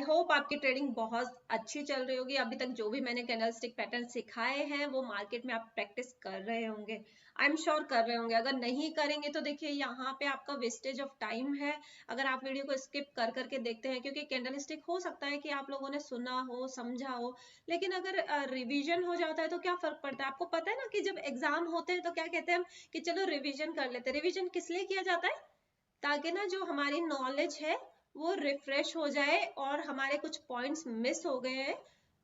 Hope आपकी trading बहुत अच्छी चल रही होगी। अभी तक जो भी मैंने कैंडलस्टिक पैटर्न सिखाए हैं वो मार्केट में आप प्रैक्टिस कर रहे होंगे, आई एम श्योर कर रहे होंगे। अगर नहीं करेंगे तो देखिए यहाँ पे आपका वेस्टेज ऑफ टाइम है अगर आप वीडियो को स्किप कर करके देखते हैं, क्योंकि कैंडलस्टिक हो सकता है कि आप लोगों ने सुना हो, समझा हो, लेकिन अगर रिविजन हो जाता है तो क्या फर्क पड़ता है। आपको पता है ना कि जब एग्जाम होते हैं तो क्या कहते हैं हम कि चलो रिविजन कर लेते हैं। रिविजन किस लिए किया जाता है? ताकि ना जो हमारी नॉलेज है वो रिफ्रेश हो जाए और हमारे कुछ पॉइंट्स मिस हो गए हैं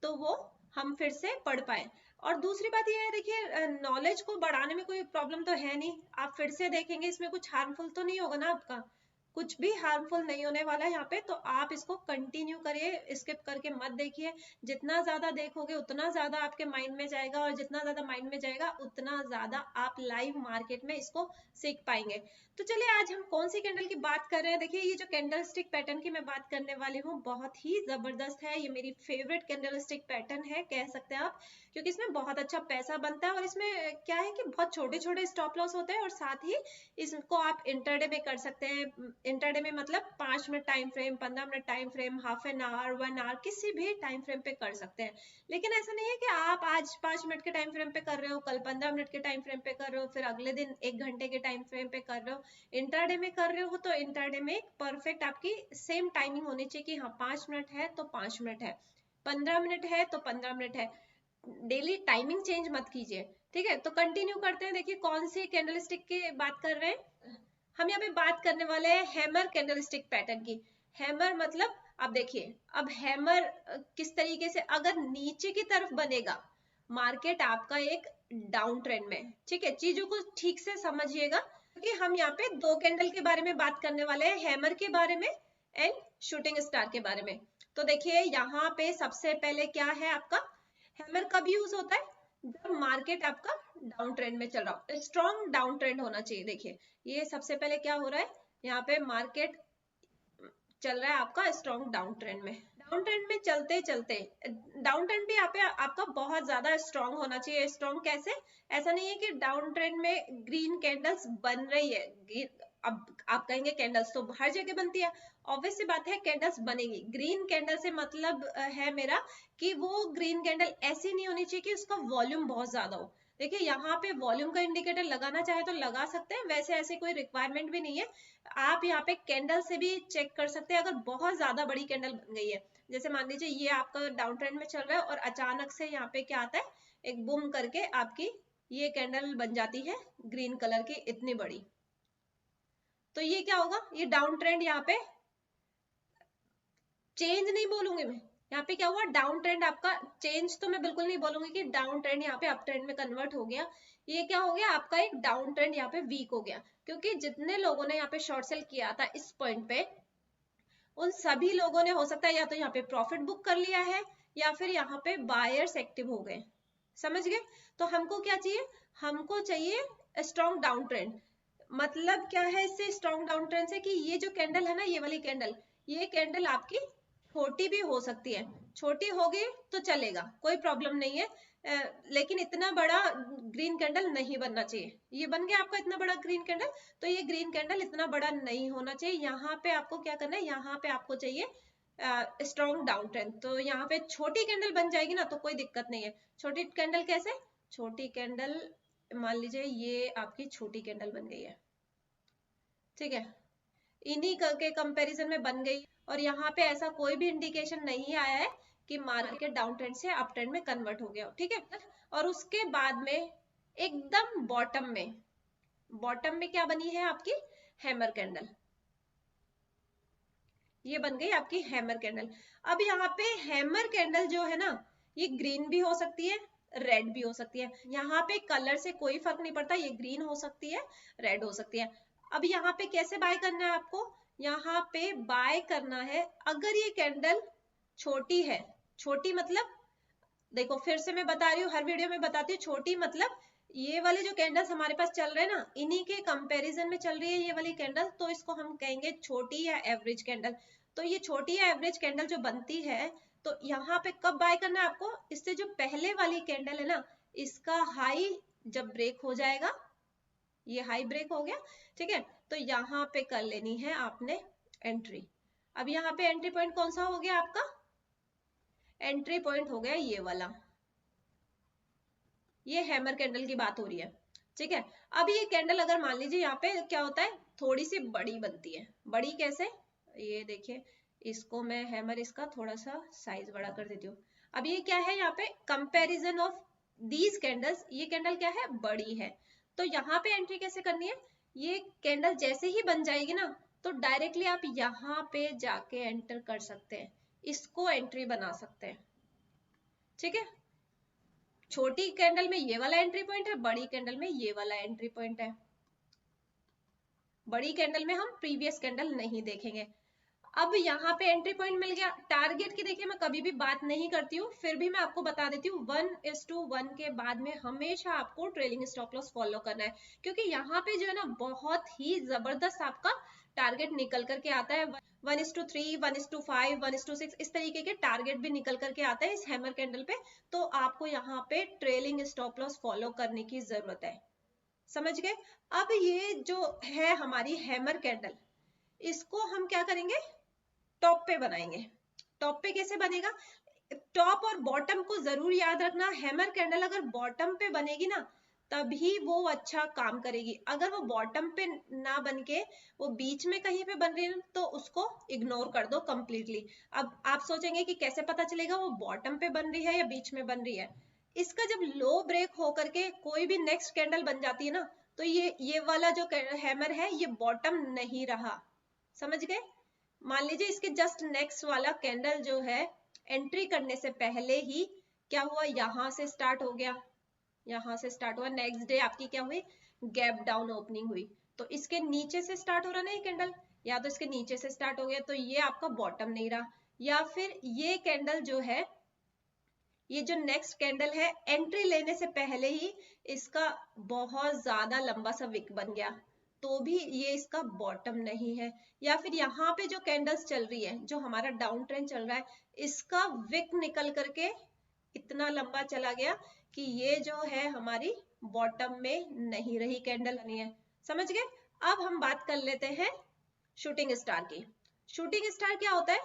तो वो हम फिर से पढ़ पाए। और दूसरी बात ये है, देखिए नॉलेज को बढ़ाने में कोई प्रॉब्लम तो है नहीं, आप फिर से देखेंगे, इसमें कुछ हार्मफुल तो नहीं होगा ना आपका, कुछ भी हार्मफुल नहीं होने वाला है यहाँ पे। तो आप इसको कंटिन्यू करिए, स्किप करके मत देखिए। जितना ज्यादा देखोगे उतना ज्यादा आपके माइंड में जाएगा, और जितना ज्यादा माइंड में जाएगा उतना ज्यादा आप लाइव मार्केट में इसको सीख पाएंगे। तो चलिए आज हम कौन सी कैंडल की बात कर रहे हैं। देखिए ये जो कैंडल स्टिक पैटर्न की मैं बात करने वाली हूँ बहुत ही जबरदस्त है, ये मेरी फेवरेट कैंडल स्टिक पैटर्न है कह सकते हैं आप, क्योंकि इसमें बहुत अच्छा पैसा बनता है। और इसमें क्या है कि बहुत छोटे छोटे स्टॉप लॉस होते हैं, और साथ ही इसको आप इंटरडे में कर सकते हैं। इंटरडे में मतलब 5 minute time frame, 15 minute time frame, half an hour, 1 hour, किसी भी टाइम फ्रेम पे कर सकते हैं। लेकिन ऐसा नहीं है कि आप आज 5 मिनट के टाइम फ्रेम पे कर रहे हो, कल 15 मिनट के टाइम फ्रेम पे कर रहे हो, फिर अगले दिन 1 घंटे के टाइम फ्रेम पे कर रहे हो। इंटरडे में कर रहे हो तो इंटरडे में परफेक्ट आपकी सेम टाइमिंग होनी चाहिए कि हाँ 5 मिनट है तो 5 मिनट है, 15 मिनट है तो 15 मिनट है। डेली टाइमिंग चेंज मत कीजिए, ठीक है। तो कंटिन्यू करते हैं। देखिए कौन सी कैंडलस्टिक की बात कर रहे हैं हम, यहाँ पे बात करने वाले हैं हैमर कैंडलस्टिक पैटर्न की। हैमर मतलब अब देखिए, अब हैमर किस तरीके से अगर नीचे की तरफ बनेगा मार्केट आपका एक डाउन ट्रेंड में, ठीक है, चीजों को ठीक से समझिएगा, क्योंकि हम यहाँ पे दो कैंडल के बारे में बात करने वाले हैं, हैमर के बारे में एंड शूटिंग स्टार के बारे में। तो देखिए यहाँ पे सबसे पहले क्या है आपका, हैमर कब यूज होता है? जब मार्केट आपका डाउन ट्रेंड में चल रहा हो, स्ट्रॉन्ग डाउन ट्रेंड होना चाहिए। देखिए ये सबसे पहले क्या हो रहा है, यहाँ पे मार्केट चल रहा है आपका स्ट्रॉन्ग डाउन ट्रेंड में। डाउन ट्रेंड में चलते चलते, डाउन ट्रेंड भी यहाँ पे आपका बहुत ज्यादा स्ट्रॉन्ग होना चाहिए। स्ट्रॉन्ग कैसे? ऐसा नहीं है कि डाउन ट्रेंड में ग्रीन कैंडल्स बन रही है, अब आप कहेंगे कैंडल्स तो हर जगह बनती है, ऑब्वियस सी बात है कैंडल्स बनेगी। ग्रीन कैंडल से मतलब है मेरा कि वो ग्रीन कैंडल ऐसी नहीं होनी चाहिए कि उसका वॉल्यूम बहुत ज्यादा हो। देखिए यहाँ पे वॉल्यूम का इंडिकेटर लगाना चाहे तो लगा सकते हैं, वैसे ऐसे कोई रिक्वायरमेंट भी नहीं है। आप यहाँ पे कैंडल से भी चेक कर सकते हैं। अगर बहुत ज्यादा बड़ी कैंडल बन गई है, जैसे मान लीजिए ये आपका डाउन ट्रेंड में चल रहा है और अचानक से यहाँ पे क्या आता है, एक बूम करके आपकी ये कैंडल बन जाती है ग्रीन कलर की इतनी बड़ी, तो ये क्या होगा, ये डाउन ट्रेंड यहाँ पे चेंज नहीं बोलूंगी मैं, यहाँ पे क्या हुआ, डाउन ट्रेंड आपका चेंज तो मैं बिल्कुल नहीं बोलूंगी कि डाउन ट्रेंड यहाँ पे अप ट्रेंड में कन्वर्ट हो गया। ये क्या हो गया, आपका एक डाउन ट्रेंड यहाँ पे वीक हो गया, क्योंकि जितने लोगों ने यहाँ पे शॉर्ट सेल किया था इस पॉइंट पे, उन सभी लोगों ने हो सकता है या तो यहाँ पे प्रॉफिट बुक कर लिया है या फिर यहाँ पे बायर्स एक्टिव हो गए, समझ गए। तो हमको क्या चाहिए, हमको चाहिए स्ट्रॉन्ग डाउन ट्रेंड। मतलब क्या है इससे, स्ट्रॉन्ग डाउन ट्रेंड से कि ये जो कैंडल है ना, ये वाली कैंडल, ये कैंडल आपकी छोटी भी हो सकती है, छोटी होगी तो चलेगा, कोई प्रॉब्लम नहीं है, लेकिन इतना बड़ा ग्रीन कैंडल नहीं बनना चाहिए। ये बन गया आपका इतना बड़ा ग्रीन कैंडल, तो ये ग्रीन कैंडल इतना बड़ा नहीं होना चाहिए। यहाँ पे आपको क्या करना है, यहाँ पे आपको चाहिए स्ट्रॉन्ग डाउन ट्रेंड। तो यहाँ पे छोटी कैंडल बन जाएगी ना तो कोई दिक्कत नहीं है। छोटी कैंडल कैसे, छोटी कैंडल मान लीजिए ये आपकी छोटी कैंडल बन गई है, ठीक है, इन्हीं के कंपैरिजन में बन गई, और यहाँ पे ऐसा कोई भी इंडिकेशन नहीं आया है कि मार्केट डाउन ट्रेंड से अप ट्रेंड में कन्वर्ट हो गया, ठीक है। और उसके बाद में एकदम बॉटम में क्या बनी है आपकी, हैमर कैंडल, ये बन गई आपकी हैमर कैंडल। अब यहाँ पे हैमर कैंडल जो है ना, ये ग्रीन भी हो सकती है, रेड भी हो सकती है, यहाँ पे कलर से कोई फर्क नहीं पड़ता, ये ग्रीन हो सकती है, रेड हो सकती है। अब यहाँ पे कैसे बाय करना है आपको, यहाँ पे बाय करना है अगर ये कैंडल छोटी है, छोटी मतलब देखो फिर से मैं बता रही हूँ, हर वीडियो में बताती हूँ, छोटी मतलब ये वाले जो कैंडल्स हमारे पास चल रहे हैं ना, इन्हीं के कंपैरिजन में चल रही है ये वाली कैंडल, तो इसको हम कहेंगे छोटी या एवरेज कैंडल। तो ये छोटी या एवरेज कैंडल जो बनती है, तो यहाँ पे कब बाय करना है आपको, इससे जो पहले वाली कैंडल है ना, इसका हाई जब ब्रेक हो जाएगा, ये हाई ब्रेक हो गया, ठीक है, तो यहाँ पे कर लेनी है आपने एंट्री। अब यहाँ पे एंट्री पॉइंट कौन सा हो गया आपका, एंट्री पॉइंट हो गया ये वाला, ये हैमर कैंडल की बात हो रही है, ठीक है। अब ये कैंडल अगर मान लीजिए यहाँ पे क्या होता है, थोड़ी सी बड़ी बनती है। बड़ी कैसे, ये देखिए, इसको मैं हैमर इसका थोड़ा सा साइज बड़ा कर देती हूँ। अब ये क्या है, यहाँ पे कंपैरिजन ऑफ दीज कैंडल्स, ये कैंडल क्या है, बड़ी है। तो यहाँ पे एंट्री कैसे करनी है, ये कैंडल जैसे ही बन जाएगी ना, तो डायरेक्टली आप यहाँ पे जाके एंटर कर सकते हैं, इसको एंट्री बना सकते हैं, ठीक है। छोटी कैंडल में ये वाला एंट्री पॉइंट है, बड़ी कैंडल में ये वाला एंट्री पॉइंट है। बड़ी कैंडल में हम प्रीवियस कैंडल नहीं देखेंगे। अब यहाँ पे एंट्री पॉइंट मिल गया। टारगेट की देखिए मैं कभी भी बात नहीं करती हूँ, फिर भी मैं आपको बता देती हूँ 1:1 के बाद में हमेशा आपको ट्रेलिंग स्टॉप लॉस फॉलो करना है, क्योंकि यहाँ पे जो है ना बहुत ही जबरदस्त आपका टारगेट निकल करके आता है। 1:3, 1:5, 1:6 इस तरीके के टारगेट भी निकल करके आते हैं इस हैमर कैंडल पे। तो आपको यहाँ पे ट्रेलिंग स्टॉप लॉस फॉलो करने की जरूरत है, समझ गए। अब ये जो है हमारी हैमर कैंडल, इसको हम क्या करेंगे, टॉप पे बनाएंगे। टॉप पे कैसे बनेगा, टॉप और बॉटम को जरूर याद रखना। हैमर कैंडल अगर बॉटम पे बनेगी ना, तभी वो अच्छा काम करेगी। अगर वो बॉटम पे ना बन के वो बीच में कहीं पे बन रही है, तो उसको इग्नोर कर दो कंप्लीटली। अब आप सोचेंगे कि कैसे पता चलेगा वो बॉटम पे बन रही है या बीच में बन रही है। इसका जब लो ब्रेक होकर के कोई भी नेक्स्ट कैंडल बन जाती है ना, तो ये वाला जो हैमर है ये बॉटम नहीं रहा, समझ गए। मान लीजिए इसके जस्ट नेक्स्ट वाला कैंडल जो है एंट्री करने से पहले ही क्या हुआ, यहां से स्टार्ट हो गया, यहां से स्टार्ट हुआ, नेक्स्ट डे आपकी क्या हुई, गैप डाउन ओपनिंग हुई। तो इसके नीचे से स्टार्ट हो रहा ना ये कैंडल, या तो इसके नीचे से स्टार्ट हो गया, तो ये आपका बॉटम नहीं रहा। या फिर ये कैंडल जो है, ये जो नेक्स्ट कैंडल है, एंट्री लेने से पहले ही इसका बहुत ज्यादा लंबा सा विक बन गया, तो भी ये इसका बॉटम नहीं है। या फिर यहाँ पे जो कैंडल्स चल रही है, जो हमारा डाउन ट्रेंड चल रहा है, इसका विक निकल करके इतना लंबा चला गया कि ये जो है हमारी बॉटम में नहीं रही, कैंडल बनी है, समझ गए। अब हम बात कर लेते हैं शूटिंग स्टार की। शूटिंग स्टार क्या होता है,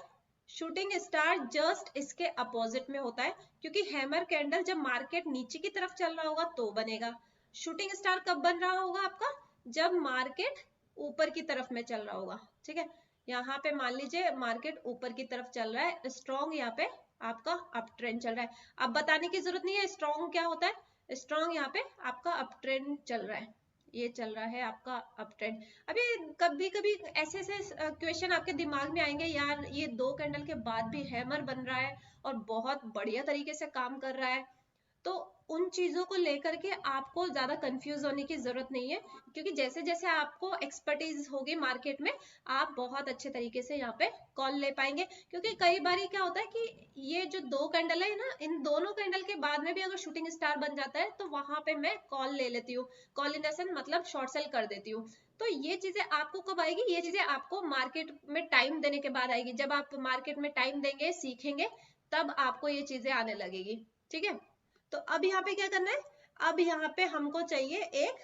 शूटिंग स्टार जस्ट इसके अपोजिट में होता है, क्योंकि हैमर कैंडल जब मार्केट नीचे की तरफ चल रहा होगा तो बनेगा। शूटिंग स्टार कब बन रहा होगा आपका, जब मार्केट ऊपर की तरफ में चल रहा होगा, ठीक है। यहाँ पे मान लीजिए मार्केट ऊपर की तरफ चल रहा है, स्ट्रॉन्ग यहाँ पे आपका अप ट्रेंड चल रहा है। अब बताने की जरूरत नहीं है स्ट्रॉन्ग क्या होता है, स्ट्रॉन्ग यहाँ पे आपका अप ट्रेंड चल रहा है, ये चल रहा है आपका अप ट्रेंड। अभी कभी कभी ऐसे ऐसे क्वेश्चन आपके दिमाग में आएंगे, यार ये 2 कैंडल के बाद भी हैमर बन रहा है और बहुत बढ़िया तरीके से काम कर रहा है। तो उन चीजों को लेकर के आपको ज्यादा कंफ्यूज होने की जरूरत नहीं है, क्योंकि जैसे जैसे आपको एक्सपर्टीज होगी मार्केट में, आप बहुत अच्छे तरीके से यहाँ पे कॉल ले पाएंगे। क्योंकि कई बार क्या होता है कि ये जो 2 कैंडल है ना, इन दोनों कैंडल के बाद में भी अगर शूटिंग स्टार बन जाता है, तो वहां पे मैं कॉल ले लेती हूँ, कॉल इन एसन मतलब शॉर्ट सेल कर देती हूँ। तो ये चीजें आपको कब आएगी, ये चीजें आपको मार्केट में टाइम देने के बाद आएगी। जब आप मार्केट में टाइम देंगे, सीखेंगे, तब आपको ये चीजें आने लगेगी, ठीक है। तो अब यहाँ पे क्या करना है, अब यहाँ पे हमको चाहिए एक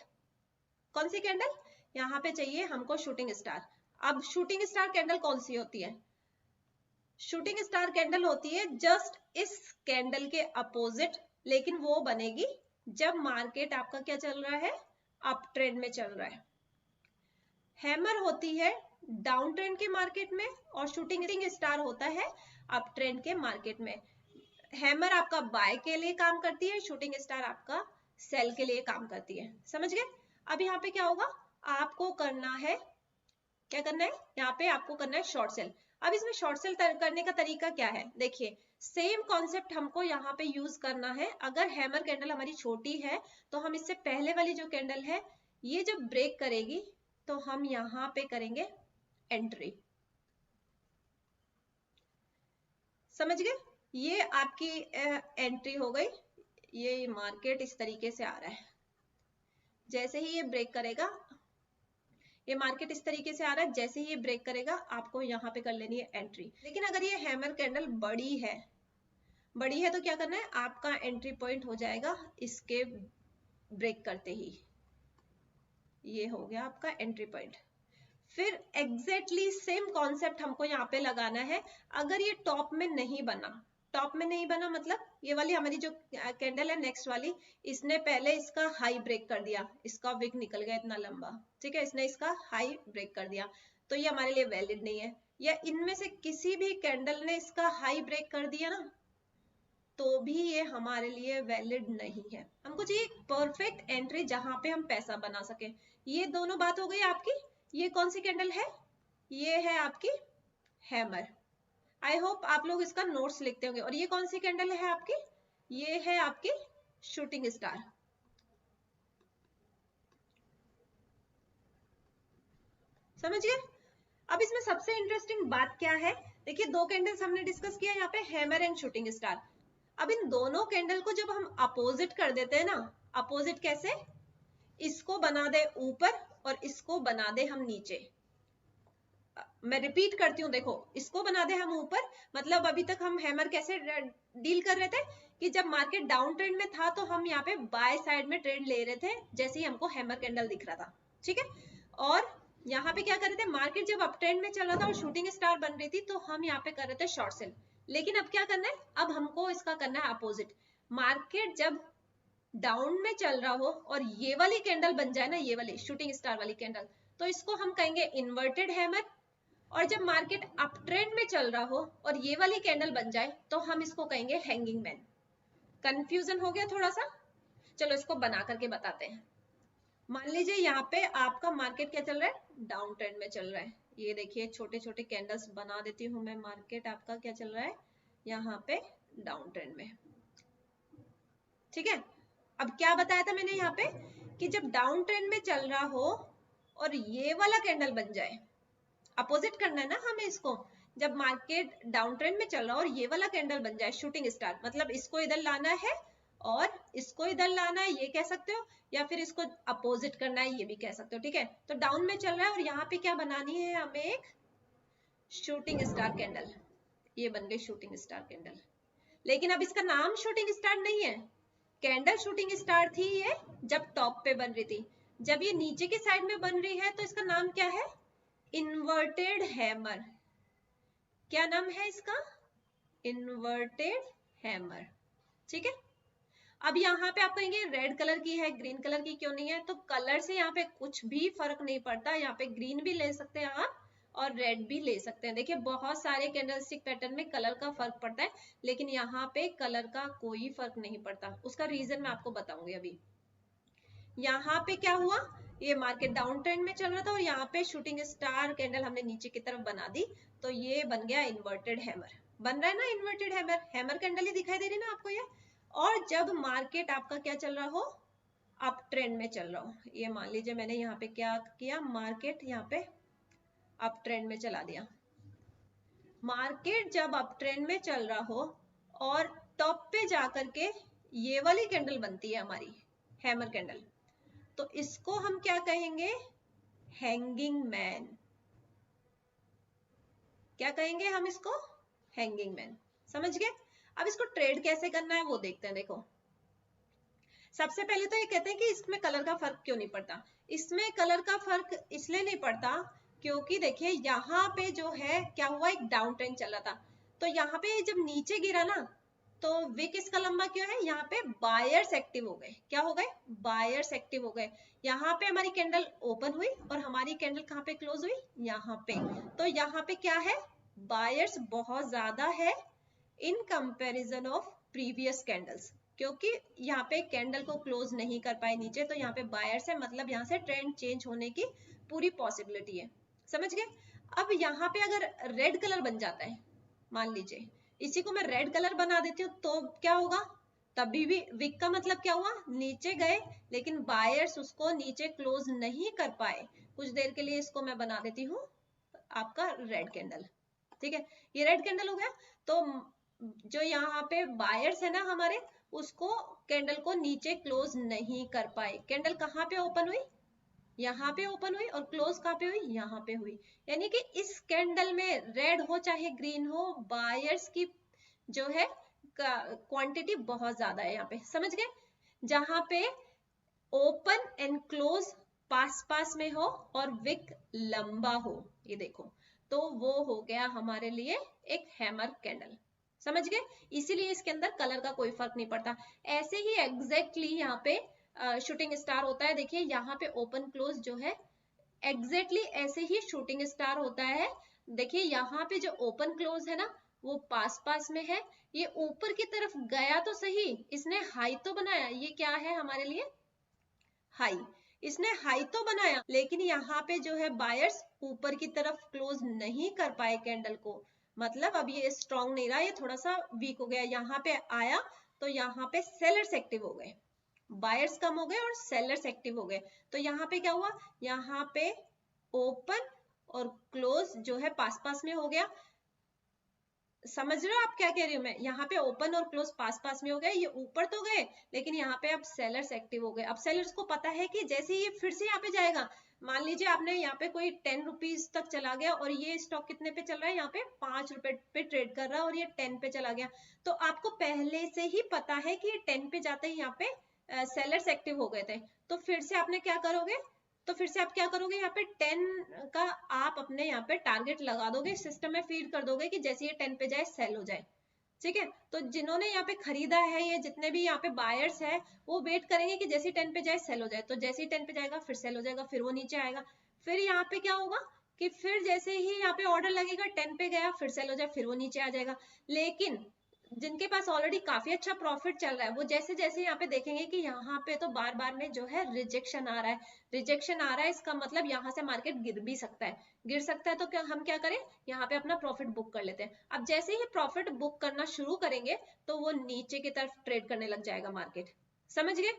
कौन सी कैंडल, यहाँ पे चाहिए हमको शूटिंग स्टार। अब शूटिंग स्टार कैंडल कौन सी होती है, शूटिंग स्टार कैंडल होती है जस्ट इस कैंडल के अपोजिट, लेकिन वो बनेगी जब मार्केट आपका क्या चल रहा है, अप ट्रेंड में चल रहा है। हैमर होती है डाउन ट्रेंड के मार्केट में, और शूटिंग स्टार होता है अप ट्रेंड के मार्केट में। हैमर आपका बाय के लिए काम करती है, शूटिंग स्टार आपका सेल के लिए काम करती है, समझ गए। अब यहाँ पे क्या होगा, आपको करना है, क्या करना है, यहाँ पे आपको करना है शॉर्ट सेल। अब इसमें शॉर्ट सेल करने का तरीका क्या है, देखिए सेम कॉन्सेप्ट हमको यहाँ पे यूज करना है। अगर हैमर कैंडल हमारी छोटी है, तो हम इससे पहले वाली जो कैंडल है, ये जब ब्रेक करेगी, तो हम यहाँ पे करेंगे एंट्री, समझ गए। ये आपकी एंट्री हो गई। ये मार्केट इस तरीके से आ रहा है, जैसे ही ये ब्रेक करेगा, ये मार्केट इस तरीके से आ रहा है, जैसे ही ये ब्रेक करेगा आपको यहाँ पे कर लेनी है एंट्री। लेकिन अगर ये हैमर कैंडल बड़ी है, बड़ी है तो क्या करना है, आपका एंट्री पॉइंट हो जाएगा इसके ब्रेक करते ही, ये हो गया आपका एंट्री पॉइंट। फिर एग्जैक्टली सेम कॉन्सेप्ट हमको यहाँ पे लगाना है। अगर ये टॉप में नहीं बना, टॉप में नहीं बना, मतलब ये वाली हमारी जो कैंडल है नेक्स्ट वाली, इसने पहले इसका हाई ब्रेक कर दिया, इसका विक निकल गया इतना लंबा, ठीक है, इसने इसका हाई ब्रेक कर दिया, तो ये हमारे लिए वैलिड नहीं है। या इनमें से किसी भी कैंडल ने इसका हाई ब्रेक कर दिया ना, तो भी ये हमारे लिए वैलिड नहीं है। हमको चाहिए परफेक्ट एंट्री जहां पे हम पैसा बना सके। ये दोनों बात हो गई आपकी। ये कौन सी कैंडल है? ये है आपकी हैमर। आई होप आप लोग इसका नोट्स लिखते होंगे। और ये कौन सी कैंडल है आपकी? ये है आपकी शूटिंग स्टार। समझ गए? अब इसमें सबसे इंटरेस्टिंग बात क्या है, देखिए दो कैंडल्स हमने डिस्कस किया यहाँ पे, हैमर एंड शूटिंग स्टार। अब इन दोनों कैंडल को जब हम अपोजिट कर देते हैं ना, अपोजिट कैसे? इसको बना दे ऊपर और इसको बना दे हम नीचे। मैं रिपीट करती हूँ, देखो इसको बना दे हम ऊपर, मतलब अभी तक हम हैमर कैसे डील कर रहे थे कि जब मार्केट डाउन ट्रेंड में था तो हम यहाँ पे बाय साइड में ट्रेड ले रहे थे, जैसे ही हमको हैमर कैंडल दिख रहा था, ठीक है। और यहाँ पे क्या कर रहे थे, मार्केट जब अप ट्रेंड में चल रहा था और शूटिंग स्टार बन रही थी तो हम यहाँ पे कर रहे थे शॉर्ट सेल। लेकिन अब क्या करना है, अब हमको इसका करना है अपोजिट। मार्केट जब डाउन में चल रहा हो और ये वाली कैंडल बन जाए ना, ये वाली शूटिंग स्टार वाली कैंडल, तो इसको हम कहेंगे इन्वर्टेड हैमर। और जब मार्केट अप ट्रेंड में चल रहा हो और ये वाली कैंडल बन जाए तो हम इसको कहेंगे हैंगिंग मैन। कंफ्यूजन हो गया थोड़ा सा? चलो इसको बना करके बताते हैं। मान लीजिए यहाँ पे आपका मार्केट क्या चल रहा है, डाउन ट्रेंड में चल रहा है। ये देखिए छोटे छोटे कैंडल्स बना देती हूँ मैं, मार्केट आपका क्या चल रहा है यहाँ पे डाउन ट्रेंड में, ठीक है। अब क्या बताया था मैंने यहाँ पे कि जब डाउन ट्रेंड में चल रहा हो और ये वाला कैंडल बन जाए, अपोजिट करना है ना हमें इसको। जब मार्केट डाउन ट्रेंड में चल रहा हो और ये वाला कैंडल बन जाए शूटिंग स्टार, मतलब इसको इधर लाना है और इसको इधर लाना है, ये कह सकते हो, या फिर इसको अपोजिट करना है, ये भी कह सकते हो, ठीक है। तो डाउन में चल रहा है और यहाँ पे क्या बनानी है हमें, एक शूटिंग स्टार कैंडल। ये बन गई शूटिंग स्टार कैंडल। लेकिन अब इसका नाम शूटिंग स्टार नहीं है, कैंडल शूटिंग स्टार थी ये जब टॉप पे बन रही थी। जब ये नीचे की साइड में बन रही है तो इसका नाम क्या है, इन्वर्टेड हैमर। क्या नाम है इसका, इन्वर्टेड हैमर, ठीक है। अब यहाँ पे आप कहेंगे रेड कलर की है, ग्रीन कलर की क्यों नहीं है? तो कलर से यहाँ पे कुछ भी फर्क नहीं पड़ता। यहाँ पे ग्रीन भी ले सकते हैं आप और रेड भी ले सकते हैं। देखिए बहुत सारे कैंडलस्टिक पैटर्न में कलर का फर्क पड़ता है, लेकिन यहाँ पे कलर का कोई फर्क नहीं पड़ता। उसका रीजन मैं आपको बताऊंगी अभी। यहाँ पे क्या हुआ, ये मार्केट डाउन ट्रेंड में चल रहा था और यहाँ पे शूटिंग स्टार कैंडल हमने नीचे की तरफ बना दी, तो ये बन गया इन्वर्टेड हैमर। बन रहा है ना इन्वर्टेड हैमर, हैमर कैंडल ही दिखाई दे रही है ना आपको ये। और जब मार्केट आपका क्या चल रहा हो, अप ट्रेंड में चल रहा हो, ये मान लीजिए मैंने यहाँ पे क्या किया, मार्केट यहाँ पे अप ट्रेंड में चला दिया। मार्केट जब अप ट्रेंड में चल रहा हो और टॉप पे जाकर के ये वाली कैंडल बनती है हमारी हैमर कैंडल, तो इसको हम क्या कहेंगे, हैंगिंग मैन। क्या कहेंगे हम इसको, हैंगिंग मैन। समझ गए? अब इसको ट्रेड कैसे करना है वो देखते हैं। देखो सबसे पहले तो ये कहते हैं कि इसमें कलर का फर्क क्यों नहीं पड़ता। इसमें कलर का फर्क इसलिए नहीं पड़ता क्योंकि देखिए यहाँ पे जो है क्या हुआ, एक डाउन ट्रेंड चल रहा था, तो यहाँ पे जब नीचे गिरा ना, तो विक इसका लंबा क्यों है, यहाँ पे बायर्स एक्टिव हो गए। क्या हो गए, बायर्स एक्टिव हो गए। यहाँ पे हमारी कैंडल ओपन हुई और हमारी कैंडल कहाँ पे क्लोज हुई, यहाँ पे। तो यहाँ पे क्या है, बायर्स बहुत ज्यादा है in comparison of previous candles, क्योंकि यहाँ पे कैंडल को क्लोज नहीं कर पाए नीचे, तो यहाँ पे बायर्स है, मतलब यहाँ से ट्रेंड चेंज होने की पूरी पॉसिबिलिटी है। समझ गए? अब यहाँ पे अगर रेड कलर बन जाता है, मान लीजिए इसी को मैं रेड कलर बना देती हूँ, तो क्या होगा, तभी भी विक का मतलब क्या हुआ, नीचे गए लेकिन बायर्स उसको नीचे क्लोज नहीं कर पाए। कुछ देर के लिए इसको मैं बना देती हूँ आपका रेड कैंडल, ठीक है। ये रेड कैंडल हो गया। तो जो यहाँ पे बायर्स है ना हमारे, उसको कैंडल को नीचे क्लोज नहीं कर पाए। कैंडल कहाँ पे ओपन हुई, यहाँ पे ओपन हुई, और क्लोज कहाँ पे हुई, यहाँ पे हुई। यानी कि इस कैंडल में रेड हो चाहे ग्रीन हो, बायर्स की जो है क्वांटिटी बहुत ज्यादा है यहाँ पे। समझ गए? जहां पे ओपन एंड क्लोज पास पास में हो और विक लंबा हो, ये देखो, तो वो हो गया हमारे लिए एक हैमर कैंडल। समझ गए? इसीलिए इसके अंदर कलर का कोई फर्क नहीं पड़ता। ऐसे ही एग्जैक्टली यहाँ पे शूटिंग स्टार होता है। देखिए यहाँ पे ओपन क्लोज जो है एग्जैक्टली ऐसे ही शूटिंग स्टार होता है। देखिए यहाँ पे जो ओपन क्लोज है ना वो पास पास में है, ये ऊपर की तरफ गया तो सही, इसने हाई तो बनाया, ये क्या है हमारे लिए हाई, इसने हाई तो बनाया, लेकिन यहाँ पे जो है बायर्स ऊपर की तरफ क्लोज नहीं कर पाए कैंडल को, मतलब अब ये स्ट्रॉन्ग नहीं रहा, ये थोड़ा सा वीक हो गया। यहाँ पे आया तो यहाँ पे सेलर्स एक्टिव हो गए, बायर्स कम हो गए और सेलर्स एक्टिव हो गए। तो यहाँ पे क्या हुआ, यहाँ पे ओपन और क्लोज जो है पास पास में हो गया। समझ रहे हो आप क्या कह रही हूँ मैं? यहाँ पे ओपन और क्लोज पास पास में हो गए, ये ऊपर तो गए लेकिन यहाँ पे अब सेलर्स एक्टिव हो गए। अब सेलर्स को पता है कि जैसे ये फिर से यहाँ पे जाएगा, मान लीजिए आपने यहाँ पे कोई 10 रुपीज तक चला गया और ये स्टॉक कितने पे चल रहा है, यहाँ पे 5 रुपए पे ट्रेड कर रहा है और ये 10 पे चला गया, तो आपको पहले से ही पता है कि ये 10 पे जाते ही यहाँ पे सेलर्स एक्टिव हो गए थे। तो फिर से आपने क्या करोगे, तो फिर से आप क्या करोगे, यहाँ पे 10 का आप अपने यहाँ पे टारगेट लगा दोगे, सिस्टम में फीड कर दोगे कि जैसे ये 10 पे जाए सेल हो जाए। ठीक है, तो जिन्होंने यहाँ पे खरीदा है, ये जितने भी यहाँ पे बायर्स है वो वेट करेंगे कि जैसे 10 पे जाए सेल हो जाए, तो जैसे ही 10 पे जाएगा फिर सेल हो जाएगा, फिर वो नीचे आएगा। फिर यहाँ पे क्या होगा कि फिर जैसे ही यहाँ पे ऑर्डर लगेगा 10 पे गया फिर सेल हो जाए, फिर वो नीचे आ जाएगा। लेकिन जिनके पास ऑलरेडी काफी अच्छा प्रॉफिट चल रहा है वो जैसे जैसे यहाँ पे देखेंगे कि यहाँ पे तो बार बार में जो है रिजेक्शन आ रहा है, रिजेक्शन आ रहा है, इसका मतलब यहाँ से मार्केट गिर भी सकता है, गिर सकता है, तो क्या हम क्या करें, यहाँ पे अपना प्रॉफिट बुक कर लेते हैं। अब जैसे ही प्रॉफिट बुक करना शुरू करेंगे तो वो नीचे की तरफ ट्रेड करने लग जाएगा मार्केट, समझ गए?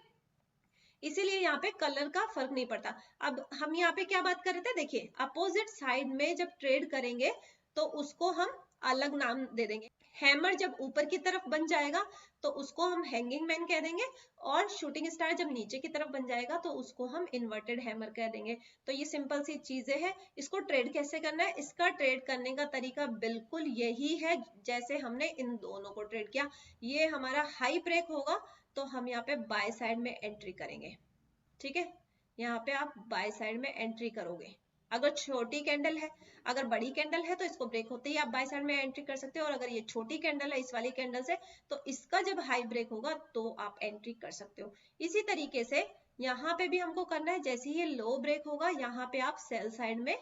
इसीलिए यहाँ पे कलर का फर्क नहीं पड़ता। अब हम यहाँ पे क्या बात कर रहे थे, देखिए अपोजिट साइड में जब ट्रेड करेंगे तो उसको हम अलग नाम दे देंगे। हैमर जब ऊपर की तरफ बन जाएगा तो उसको हम हैंगिंग मैन कह देंगे, और शूटिंग स्टार जब नीचे की तरफ बन जाएगा तो उसको हम इन्वर्टेड हैमर कह देंगे। तो ये सिंपल सी चीजें हैं। इसको ट्रेड कैसे करना है, इसका ट्रेड करने का तरीका बिल्कुल यही है जैसे हमने इन दोनों को ट्रेड किया। ये हमारा हाई ब्रेक होगा तो हम यहाँ पे बाय साइड में एंट्री करेंगे, ठीक है, यहाँ पे आप बाय साइड में एंट्री करोगे। अगर छोटी कैंडल है, अगर बड़ी कैंडल है तो इसको ब्रेक होते ही आप बाय साइड में एंट्री कर सकते हो, और अगर ये छोटी कैंडल है इस वाली कैंडल से तो इसका जब हाई ब्रेक होगा तो आप एंट्री कर सकते हो। इसी तरीके से यहाँ पे भी हमको करना है, जैसे ही ये लो ब्रेक होगा यहाँ पे आप सेल साइड में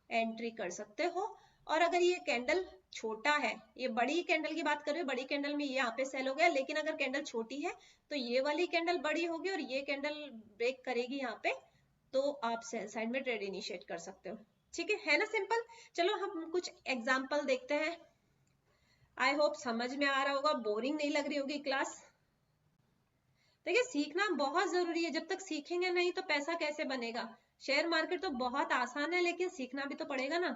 एंट्री कर सकते हो। और अगर ये कैंडल छोटा है, ये बड़ी कैंडल की बात कर रही हूँ, बड़ी कैंडल में ये यहाँ पे सेल हो गया, लेकिन अगर कैंडल छोटी है तो ये वाली कैंडल बड़ी होगी और ये कैंडल ब्रेक करेगी यहाँ पे, तो आप सेल साइड में ट्रेड इनिशिएट कर सकते हो। ठीक है ना सिंपल। चलो हम कुछ एग्जांपल देखते हैं। आई होप समझ में आ रहा होगा, बोरिंग नहीं लग रही होगी क्लास। देखिए सीखना बहुत जरूरी है, जब तक सीखेंगे नहीं तो पैसा कैसे बनेगा। शेयर मार्केट तो बहुत आसान है लेकिन सीखना भी तो पड़ेगा ना।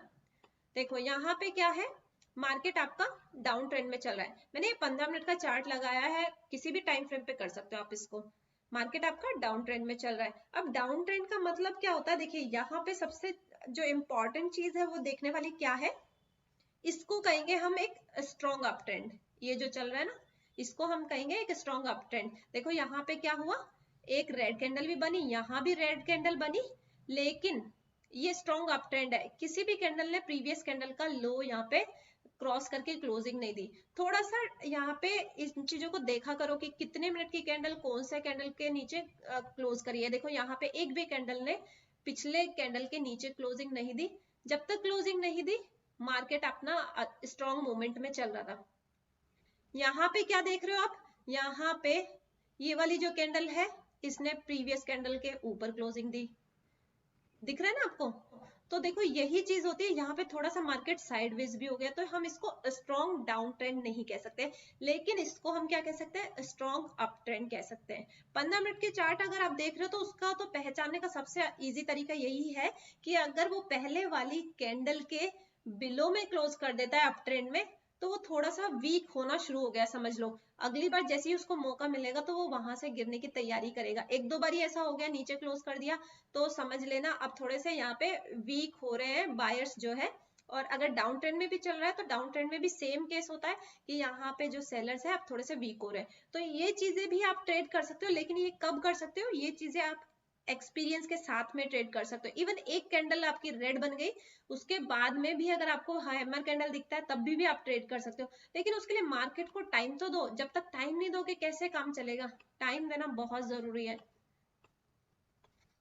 देखो यहाँ पे क्या है, मार्केट आपका डाउन ट्रेंड में चल रहा है। मैंने 15 मिनट का चार्ट लगाया है, किसी भी टाइम फ्रेम पे कर सकते हो आप इसको। मार्केट आपका डाउन ट्रेंड में चल रहा है। अब डाउन ट्रेंड का मतलब क्या होता है, देखिए यहाँ पे सबसे जो इम्पोर्टेंट चीज है वो देखने वाली क्या है, इसको कहेंगे हम एक स्ट्रॉन्ग अप ट्रेंड। ये जो चल रहा है ना इसको हम कहेंगे एक स्ट्रॉन्ग अप ट्रेंड। देखो यहाँ पे क्या हुआ, एक रेड कैंडल भी बनी, यहाँ भी रेड कैंडल बनी, लेकिन ये स्ट्रॉन्ग अप ट्रेंड है। किसी भी कैंडल ने प्रीवियस कैंडल का लो यहाँ पे क्रॉस करके क्लोजिंग नहीं दी। थोड़ा सा यहाँ पे इन चीजों को देखा करो कि कितने मिनट की कैंडल कौन से कैंडल के नीचे क्लोज करी है। देखो यहाँ पे एक भी कैंडल ने पिछले कैंडल के नीचे क्लोजिंग नहीं दी। जब तक क्लोजिंग नहीं दी मार्केट अपना स्ट्रॉन्ग मूवमेंट में चल रहा था। यहाँ पे क्या देख रहे हो आप, यहाँ पे ये वाली जो कैंडल है इसने प्रीवियस कैंडल के ऊपर क्लोजिंग दी, दिख रहा है ना आपको। तो देखो यही चीज होती है, यहाँ पे थोड़ा सा मार्केट साइडवेज भी हो गया तो हम इसको स्ट्रॉन्ग डाउन ट्रेंड नहीं कह सकते, लेकिन इसको हम क्या कह सकते हैं, स्ट्रॉन्ग अप ट्रेंड कह सकते हैं। 15 मिनट के चार्ट अगर आप देख रहे हो तो उसका तो पहचानने का सबसे इजी तरीका यही है कि अगर वो पहले वाली कैंडल के बिलो में क्लोज कर देता है अप ट्रेंड में तो वो थोड़ा सा वीक होना शुरू हो गया समझ लो। अगली बार जैसे ही उसको मौका मिलेगा तो वो वहां से गिरने की तैयारी करेगा। एक दो बार ऐसा हो गया नीचे क्लोज कर दिया तो समझ लेना अब थोड़े से यहाँ पे वीक हो रहे हैं बायर्स जो है। और अगर डाउन ट्रेंड में भी चल रहा है तो डाउन ट्रेंड में भी सेम केस होता है कि यहाँ पे जो सेलर्स है आप थोड़े से वीक हो रहे हैं। तो ये चीजें भी आप ट्रेड कर सकते हो, लेकिन ये कब कर सकते हो, ये चीजें आप एक्सपीरियंस के साथ में ट्रेड कर सकते हो। इवन एक कैंडल आपकी रेड बन गई, उसके बाद में भी अगर आपको हैमर कैंडल दिखता है तब भी आप ट्रेड कर सकते हो, लेकिन उसके लिए मार्केट को टाइम तो दो। जब तक टाइम नहीं दोगे कैसे काम चलेगा? टाइम देना बहुत जरूरी है।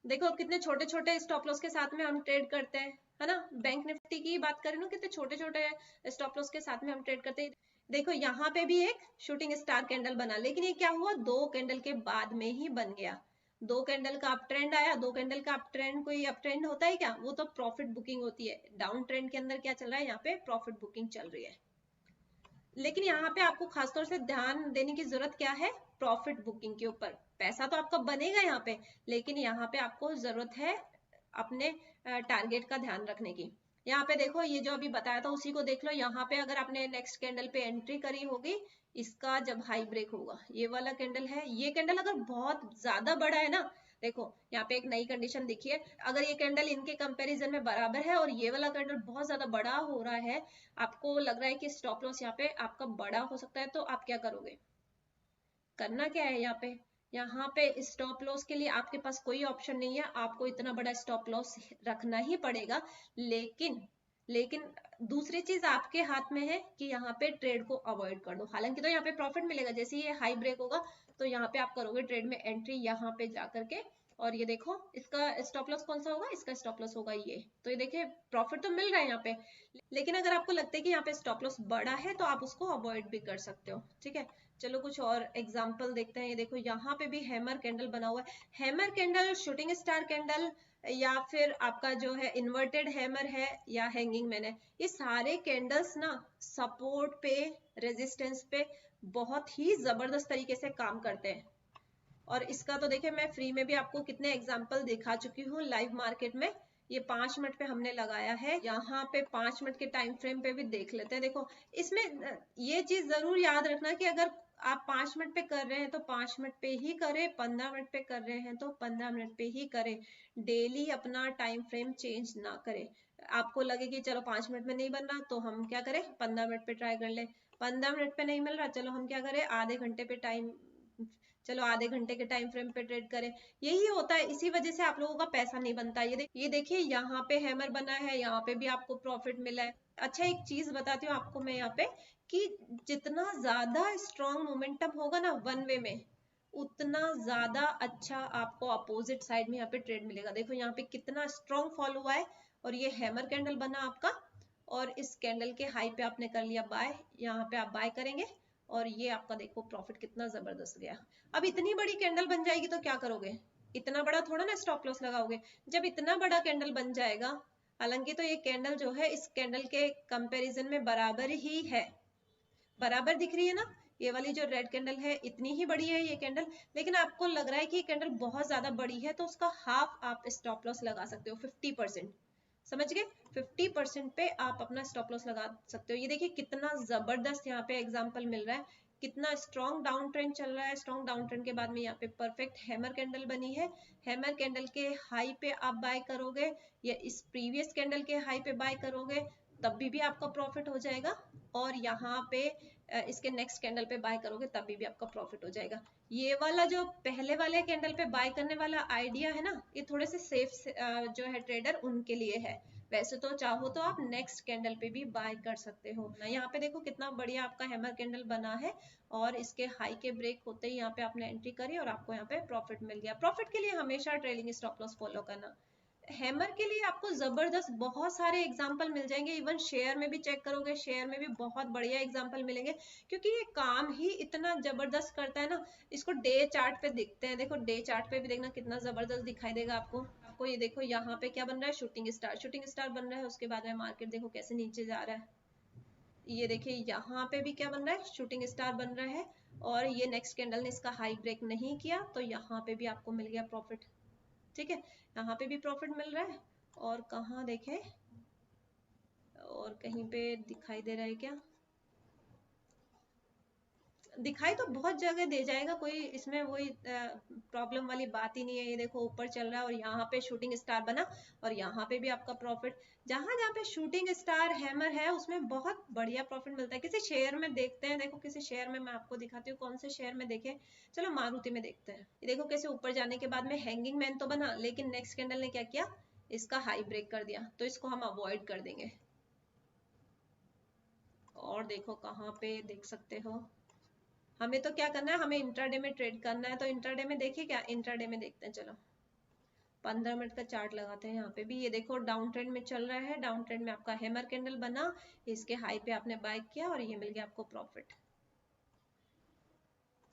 देखो कितने छोटे छोटे स्टॉप लॉस के साथ में हम ट्रेड करते हैं, है ना। बैंक निफ्टी की बात करें ना, कितने छोटे छोटे स्टॉप लॉस के साथ में हम ट्रेड करते हैं। देखो यहाँ पे भी एक शूटिंग स्टार कैंडल बना, लेकिन ये क्या हुआ, 2 कैंडल के बाद में ही बन गया। 2 कैंडल का अप ट्रेंड आया, 2 कैंडल का अप ट्रेंड, कोई अप ट्रेंड होता है क्या? वो तो प्रॉफिट बुकिंग होती है। डाउन ट्रेंड के अंदर क्या चल रहा है, यहाँ पे प्रॉफिट बुकिंग चल रही है। लेकिन यहाँ पे आपको खासतौर से ध्यान देने की जरूरत क्या है, प्रॉफिट बुकिंग के ऊपर। पैसा तो आपका बनेगा यहाँ पे, लेकिन यहाँ पे आपको जरूरत है अपने टारगेट का ध्यान रखने की। यहाँ पे देखो ये जो अभी बताया था उसी को देख लो। यहाँ पे अगर आपने नेक्स्ट कैंडल पे एंट्री करी होगी, इसका जब हाई ब्रेक होगा, ये वाला कैंडल है, ये कैंडल अगर बहुत ज्यादा बड़ा है ना, देखो यहाँ पे एक नई कंडीशन दिखी है, अगर ये कैंडल इनके कंपैरिजन में बराबर है और ये वाला कैंडल बहुत ज्यादा बड़ा हो रहा है, आपको लग रहा है कि स्टॉप लॉस यहाँ पे आपका बड़ा हो सकता है, तो आप क्या करोगे? करना क्या है यहाँ पे स्टॉप लॉस के लिए आपके पास कोई ऑप्शन नहीं है, आपको इतना बड़ा स्टॉप लॉस रखना ही पड़ेगा। लेकिन दूसरी चीज आपके हाथ में है कि यहाँ पे ट्रेड को अवॉइड कर दो। हालांकि तो यहाँ पे प्रॉफिट मिलेगा, जैसे ये हाई ब्रेक होगा तो यहाँ पे आप करोगे ट्रेड में एंट्री यहाँ पे जा करके, और ये देखो इसका स्टॉप लॉस कौन सा होगा, इसका स्टॉप लॉस होगा ये। तो ये देखिए प्रॉफिट तो मिल रहा है यहाँ पे, लेकिन अगर आपको लगता है कि यहाँ पे स्टॉप लॉस बड़ा है तो आप उसको अवॉइड भी कर सकते हो। ठीक है, चलो कुछ और एग्जांपल देखते हैं। ये देखो यहाँ पे भी हैमर कैंडल बना हुआ है। Hammer candle, shooting star candle, या फिर आपका जो है इन्वर्टेड हैमर है, या हैंगिंग मैन है, ये सारे कैंडल्स ना सपोर्ट पे, रेजिस्टेंस पे बहुत ही जबरदस्त तरीके से काम करते हैं। और इसका तो देखिए मैं फ्री में भी आपको कितने एग्जाम्पल दिखा चुकी हूँ लाइव मार्केट में। ये 5 मिनट पे हमने लगाया है, यहाँ पे 5 मिनट के टाइम फ्रेम पे भी देख लेते हैं। देखो इसमें ये चीज जरूर याद रखना कि अगर आप 5 मिनट पे कर रहे हैं तो 5 मिनट पे ही करें, 15 मिनट पे कर रहे हैं तो 15 मिनट पे ही करें। डेली अपना टाइम फ्रेम चेंज ना करें। आपको लगे कि चलो 5 मिनट में नहीं बन रहा तो हम क्या करें, 15 मिनट पे ट्राई कर ले। 15 मिनट पे नहीं मिल रहा, चलो हम क्या करें, आधे घंटे पे टाइम, चलो आधे घंटे के टाइम फ्रेम पे ट्रेड करें। यही होता है, इसी वजह से आप लोगों का पैसा नहीं बनता। ये देखिए यहाँ पे हैमर बना है, यहाँ पे भी आपको प्रॉफिट मिला है। अच्छा एक चीज बताती हूँ आपको मैं यहाँ पे, कि जितना ज्यादा स्ट्रॉन्ग मोमेंटम होगा ना वन वे में, उतना ज्यादा अच्छा आपको अपोजिट साइड में यहाँ पे ट्रेड मिलेगा। देखो यहाँ पे कितना स्ट्रॉन्ग फॉल हुआ है, और ये हैमर कैंडल बना आपका, और इस कैंडल के हाई पे आपने कर लिया बाय, यहाँ पे आप बाय करेंगे, और ये आपका देखो प्रॉफिट कितना जबरदस्त गया। अब इतनी बड़ी कैंडल बन जाएगी तो क्या करोगे, इतना बड़ा थोड़ा ना स्टॉप लॉस लगाओगे। जब इतना बड़ा कैंडल बन जाएगा, हालांकि तो ये कैंडल जो है इस कैंडल के कंपैरिजन में बराबर ही है, बराबर दिख रही है ना, ये वाली जो रेड कैंडल है इतनी ही बड़ी है ये कैंडल, लेकिन आपको लग रहा है कि ये कैंडल बहुत ज्यादा बड़ी है, तो उसका हाफ आप स्टॉप लॉस लगा सकते हो, 50%। समझ गए, 50% पे आप अपना स्टॉप लॉस लगा सकते हो। ये देखिए कितना जबरदस्त यहाँ पे एग्जांपल मिल रहा है, कितना स्ट्रॉन्ग डाउन ट्रेंड चल रहा है। स्ट्रॉन्ग डाउन ट्रेंड के बाद में यहाँ पे परफेक्ट हैमर कैंडल बनी है। हैमर कैंडल के हाई पे आप बाय करोगे, या इस प्रीवियस कैंडल के हाई पे बाय करोगे, तब भी आपका प्रॉफिट हो जाएगा। और यहाँ पे इसके नेक्स्ट कैंडल पे बाय करोगे तभी भी आपका प्रॉफिट हो जाएगा। ये वाला जो पहले वाले कैंडल पे बाय करने वाला आइडिया है ना, ये थोड़े से सेफ जो है ट्रेडर उनके लिए है। वैसे तो चाहो तो आप नेक्स्ट कैंडल पे भी बाय कर सकते हो ना। यहाँ पे देखो कितना बढ़िया आपका हैमर कैंडल बना है, और इसके हाई के ब्रेक होते ही यहाँ पे आपने एंट्री करी और आपको यहाँ पे प्रॉफिट मिल गया। प्रॉफिट के लिए हमेशा ट्रेलिंग स्टॉप लॉस फॉलो करना। हैमर के लिए आपको जबरदस्त बहुत सारे एग्जाम्पल मिल जाएंगे, इवन शेयर में भी चेक करोगे, शेयर में भी बहुत बढ़िया एग्जाम्पल मिलेंगे, क्योंकि ये काम ही इतना जबरदस्त करता है ना। इसको डे चार्ट पे देखते हैं, देखो डे चार्ट पे भी देखना कितना जबरदस्त दिखाई देगा आपको ये देखो यहाँ पे क्या बन रहा है, शूटिंग स्टार, शूटिंग स्टार बन रहा है, उसके बाद में मार्केट देखो कैसे नीचे जा रहा है। ये देखिए यहाँ पे भी क्या बन रहा है, शूटिंग स्टार बन रहा है, और ये नेक्स्ट कैंडल ने इसका हाई ब्रेक नहीं किया, तो यहाँ पे भी आपको मिल गया प्रॉफिट। ठीक है, यहाँ पे भी प्रॉफिट मिल रहा है। और कहाँ देखें, और कहीं पे दिखाई दे रहा है क्या, दिखाई तो बहुत जगह दे जाएगा, कोई इसमें वही प्रॉब्लम वाली बात ही नहीं है। ये देखो ऊपर चल रहा है और यहाँ पे शूटिंग स्टार बना और यहाँ पे भी आपका प्रॉफिट। जहां जहाँ पे शूटिंग स्टार हैमर है उसमें बहुत बढ़िया प्रॉफिट मिलता है। किसी शेयर में देखते हैं, देखो किसी शेयर में मैं आपको दिखाती हूँ, कौन से शेयर में देखें, चलो मारुति में देखते हैं। ये देखो कैसे ऊपर जाने के बाद में हैंगिंग मैन तो बना, लेकिन नेक्स्ट कैंडल ने क्या किया, इसका हाई ब्रेक कर दिया, तो इसको हम अवॉइड कर देंगे। और देखो कहाँ पे देख सकते हो, हमें तो क्या करना है, हमें इंट्राडे में ट्रेड करना है। तो इंट्राडे में देखिए क्या, इंट्राडे में देखते हैं, चलो 15 मिनट का चार्ट लगाते हैं। यहाँ पे भी ये देखो डाउन ट्रेंड में चल रहा है, डाउन ट्रेंड में आपका हैमर कैंडल बना, इसके हाई पे आपने बाय किया और ये मिल गया आपको प्रॉफिट।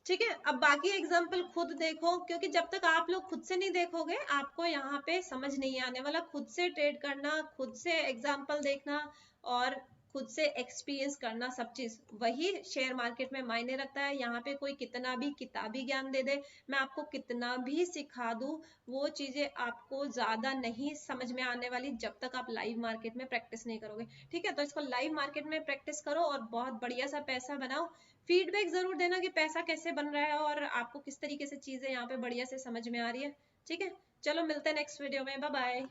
ठीक है, अब बाकी एग्जाम्पल खुद देखो, क्योंकि जब तक आप लोग खुद से नहीं देखोगे आपको यहाँ पे समझ नहीं आने वाला। खुद से ट्रेड करना, खुद से एग्जाम्पल देखना और खुद से एक्सपीरियंस करना, सब चीज वही शेयर मार्केट में मायने रखता है। यहाँ पे कोई कितना भी किताबी ज्ञान दे दे, मैं आपको कितना भी सिखा दूं, वो चीजें आपको ज्यादा नहीं समझ में आने वाली जब तक आप लाइव मार्केट में प्रैक्टिस नहीं करोगे। ठीक है, तो इसको लाइव मार्केट में प्रैक्टिस करो और बहुत बढ़िया सा पैसा बनाओ। फीडबैक जरूर देना कि पैसा कैसे बन रहा है और आपको किस तरीके से चीजें यहाँ पे बढ़िया से समझ में आ रही है। ठीक है, चलो मिलते हैं नेक्स्ट वीडियो में, बाय बाय।